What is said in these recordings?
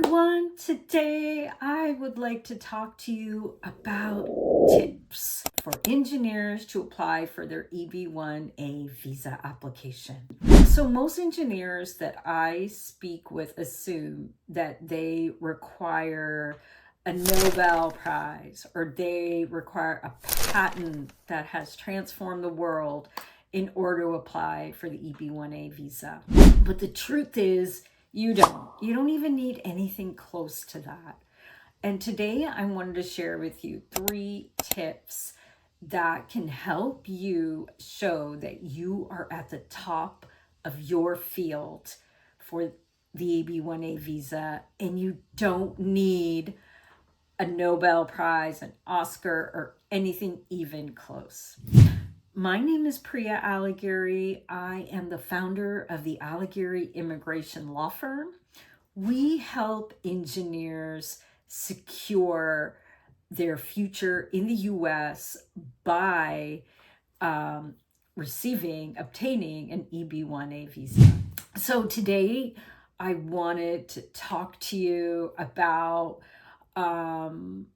everyone. Today I would like to talk to you about tips for engineers to apply for their EB-1A visa application. So most engineers that I speak with assume that they require a Nobel Prize or they require a patent that has transformed the world in order to apply for the EB-1A visa. But the truth is, you don't even need anything close to that. And today I wanted to share with you 3 tips that can help you show that you are at the top of your field for the EB-1A visa, and you don't need a Nobel Prize, an Oscar, or anything even close. My name is Priya Allighieri. I am the founder of the Allighieri Immigration Law Firm. We help engineers secure their future in the U.S. by obtaining an EB-1A visa. So today I wanted to talk to you about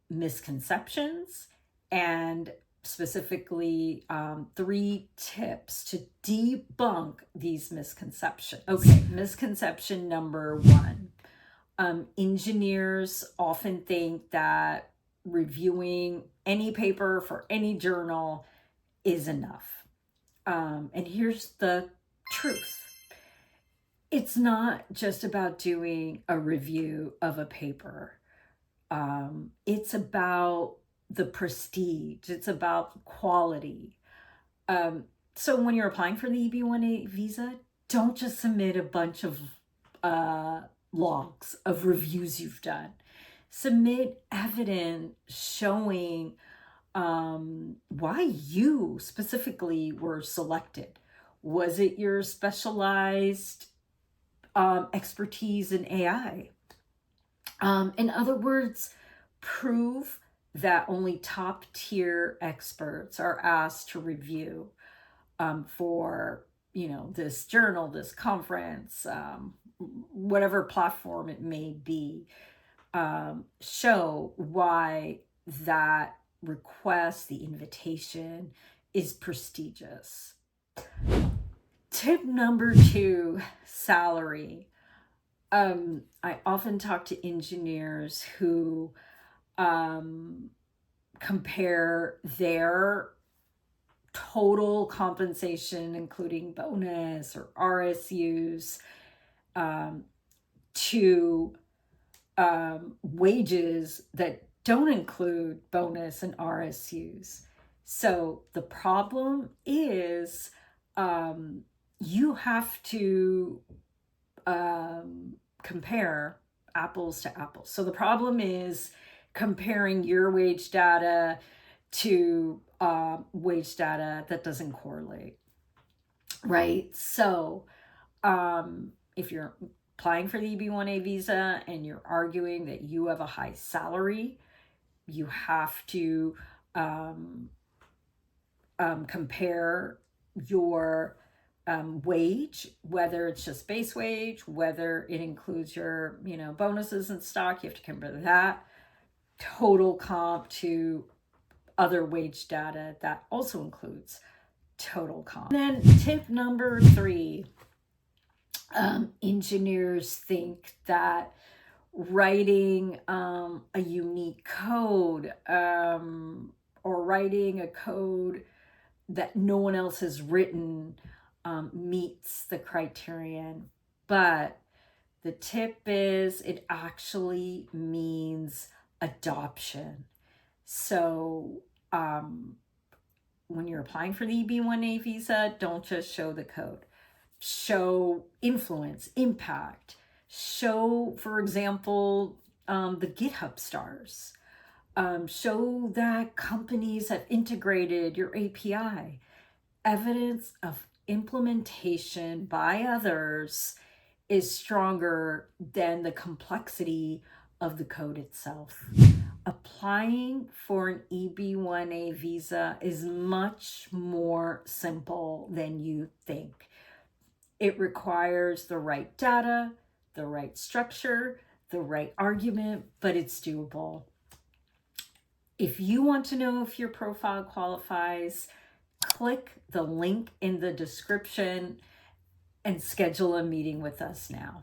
misconceptions and specifically 3 tips to debunk these misconceptions. Okay, misconception number 1. Engineers often think that reviewing any paper for any journal is enough. And here's the truth. It's not just about doing a review of a paper. It's about the prestige. It's about quality. So when you're applying for the EB-1A visa, don't just submit a bunch of logs of reviews you've done. Submit evidence showing why you specifically were selected. Was it your specialized expertise in AI? In other words, prove that only top-tier experts are asked to review for, this journal, this conference, whatever platform it may be. Show why that request, the invitation, is prestigious. Tip number 2, salary. I often talk to engineers who compare their total compensation, including bonus or RSUs, to wages that don't include bonus and RSUs. So the problem is you have to compare apples to apples. So the problem is comparing your wage data to wage data that doesn't correlate, right? So if you're applying for the EB-1A visa and you're arguing that you have a high salary, you have to compare your wage, whether it's just base wage, whether it includes your, bonuses and stock. You have to compare that total comp to other wage data that also includes total comp. And then tip number 3, engineers think that writing a unique code or writing a code that no one else has written meets the criterion. But the tip is it actually means adoption. So when you're applying for the EB-1A visa, don't just show the code. Show influence, impact. Show, for example, the GitHub stars. Show that companies have integrated your API. Evidence of implementation by others is stronger than the complexity of the code itself. Applying for an EB-1A visa is much more simple than you think. It requires the right data, the right structure, the right argument, but it's doable. If you want to know if your profile qualifies, click the link in the description and schedule a meeting with us now.